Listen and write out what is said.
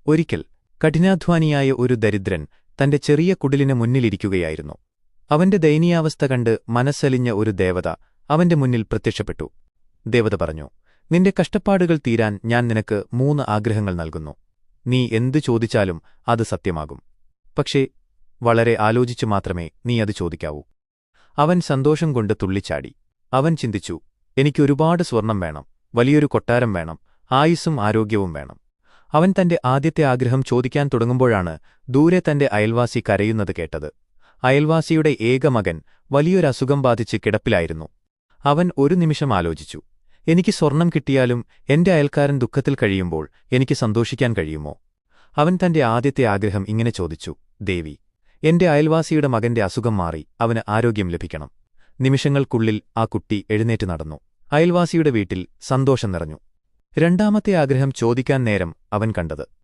ഒരിക്കൽ കഠിനാധ്വാനിയായ ഒരു ദരിദ്രൻ തന്റെ ചെറിയ കുടിലിന് മുന്നിലിരിക്കുകയായിരുന്നു. അവന്റെ ദയനീയാവസ്ഥ കണ്ട് മനസ്സലിഞ്ഞ ഒരു ദേവത അവന്റെ മുന്നിൽ പ്രത്യക്ഷപ്പെട്ടു. ദേവത പറഞ്ഞു, നിന്റെ കഷ്ടപ്പാടുകൾ തീരാൻ ഞാൻ നിനക്ക് 3 ആഗ്രഹങ്ങൾ നൽകുന്നു. നീ എന്തു ചോദിച്ചാലും അത് സത്യമാകും. പക്ഷേ വളരെ ആലോചിച്ചു മാത്രമേ നീ അത് ചോദിക്കാവൂ. അവൻ സന്തോഷം കൊണ്ട് തുള്ളിച്ചാടി. അവൻ ചിന്തിച്ചു, എനിക്കൊരുപാട് സ്വർണം വേണം, വലിയൊരു കൊട്ടാരം വേണം, ആയുസ്സും ആരോഗ്യവും വേണം. അവൻ തന്റെ ആദ്യത്തെ ആഗ്രഹം ചോദിക്കാൻ തുടങ്ങുമ്പോഴാണ് ദൂരെ തന്റെ അയൽവാസി കരയുന്നത് കേട്ടത്. അയൽവാസിയുടെ ഏക മകൻ വലിയൊരസുഖം ബാധിച്ച് കിടപ്പിലായിരുന്നു. അവൻ ഒരു നിമിഷം ആലോചിച്ചു, എനിക്ക് സ്വർണം കിട്ടിയാലും എന്റെ അയൽക്കാരൻ ദുഃഖത്തിൽ കഴിയുമ്പോൾ എനിക്ക് സന്തോഷിക്കാൻ കഴിയുമോ? അവൻ തന്റെ ആദ്യത്തെ ആഗ്രഹം ഇങ്ങനെ ചോദിച്ചു, ദേവി, എന്റെ അയൽവാസിയുടെ മകന്റെ അസുഖം മാറി അവന് ആരോഗ്യം ലഭിക്കണം. നിമിഷങ്ങൾക്കുള്ളിൽ ആ കുട്ടി എഴുന്നേറ്റ് നടന്നു. അയൽവാസിയുടെ വീട്ടിൽ സന്തോഷം നിറഞ്ഞു. രണ്ടാമത്തെ ആഗ്രഹം ചോദിക്കാൻ നേരം അവൻ കണ്ടത്